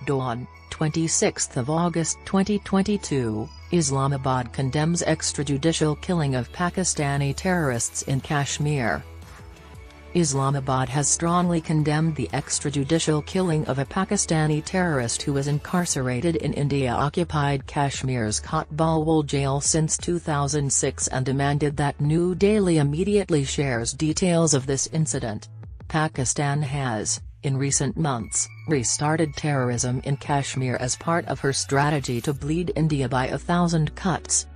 Dawn, 26 August 2022, Islamabad condemns extrajudicial killing of Pakistani terrorists in Kashmir. Islamabad has strongly condemned the extrajudicial killing of a Pakistani terrorist who was incarcerated in India-occupied Kashmir's Kot Bhalwal jail since 2006 and demanded that New Delhi immediately shares details of this incident. Pakistan has, in recent months, restarted terrorism in Kashmir as part of her strategy to bleed India by 1,000 cuts.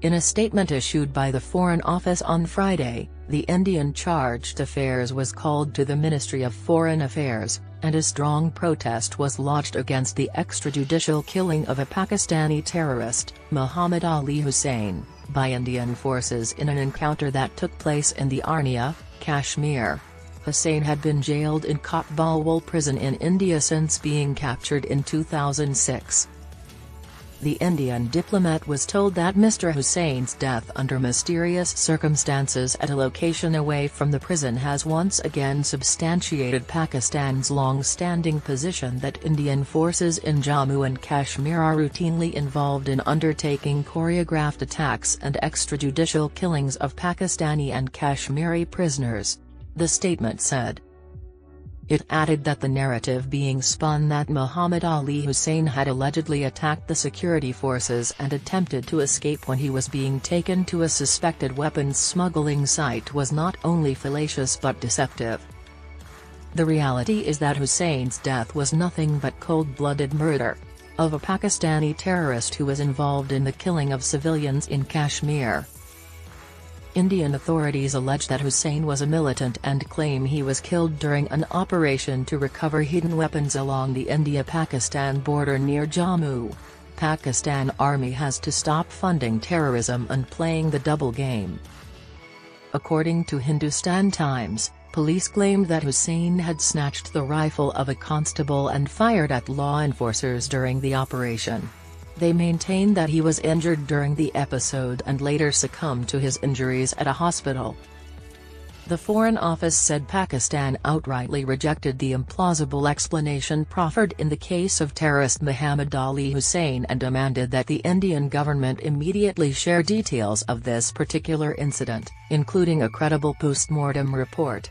In a statement issued by the Foreign Office on Friday, the Indian chargé d'affaires was called to the Ministry of Foreign Affairs, and a strong protest was lodged against the extrajudicial killing of a Pakistani terrorist, Muhammad Ali Hussain, by Indian forces in an encounter that took place in the Arnia, Kashmir. Hussain had been jailed in Kot Bhalwal Prison in India since being captured in 2006. The Indian diplomat was told that Mr. Hussain's death under mysterious circumstances at a location away from the prison has once again substantiated Pakistan's long-standing position that Indian forces in Jammu and Kashmir are routinely involved in undertaking choreographed attacks and extrajudicial killings of Pakistani and Kashmiri prisoners, the statement said. It added that the narrative being spun that Muhammad Ali Hussain had allegedly attacked the security forces and attempted to escape when he was being taken to a suspected weapons smuggling site was not only fallacious but deceptive. The reality is that Hussain's death was nothing but cold-blooded murder of a Pakistani terrorist who was involved in the killing of civilians in Kashmir. Indian authorities allege that Hussain was a militant and claim he was killed during an operation to recover hidden weapons along the India-Pakistan border near Jammu. Pakistan Army has to stop funding terrorism and playing the double game. According to Hindustan Times, police claimed that Hussain had snatched the rifle of a constable and fired at law enforcers during the operation. They maintain that he was injured during the episode and later succumbed to his injuries at a hospital. The Foreign Office said Pakistan outrightly rejected the implausible explanation proffered in the case of terrorist Muhammad Ali Hussain and demanded that the Indian government immediately share details of this particular incident, including a credible post-mortem report.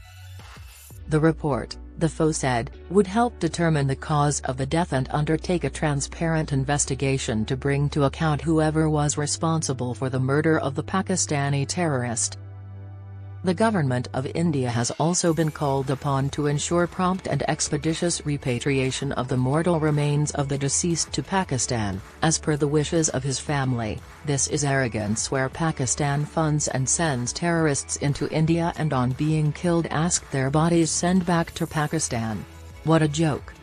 The report, the FO said, would help determine the cause of the death and undertake a transparent investigation to bring to account whoever was responsible for the murder of the Pakistani terrorist. The government of India has also been called upon to ensure prompt and expeditious repatriation of the mortal remains of the deceased to Pakistan, as per the wishes of his family. This is arrogance where Pakistan funds and sends terrorists into India and on being killed ask their bodies sent back to Pakistan. What a joke.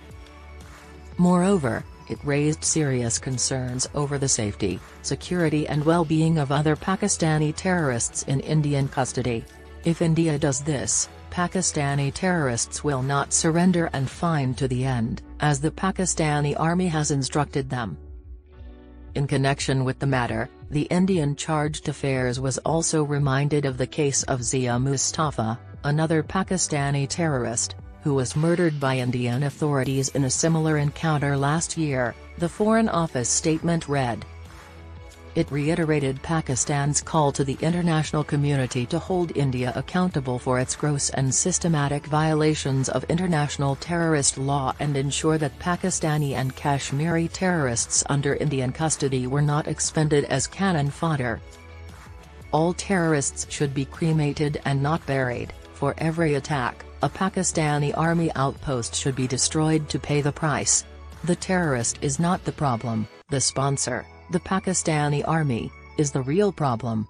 Moreover, it raised serious concerns over the safety, security and well-being of other Pakistani terrorists in Indian custody. If India does this, Pakistani terrorists will not surrender and fight to the end, as the Pakistani army has instructed them. In connection with the matter, the Indian chargé d'affaires was also reminded of the case of Zia Mustafa, another Pakistani terrorist, who was murdered by Indian authorities in a similar encounter last year, the Foreign Office statement read. It reiterated Pakistan's call to the international community to hold India accountable for its gross and systematic violations of international terrorist law and ensure that Pakistani and Kashmiri terrorists under Indian custody were not expended as cannon fodder. All terrorists should be cremated and not buried. For every attack, a Pakistani army outpost should be destroyed to pay the price. The terrorist is not the problem, the sponsor. The Pakistani army is the real problem.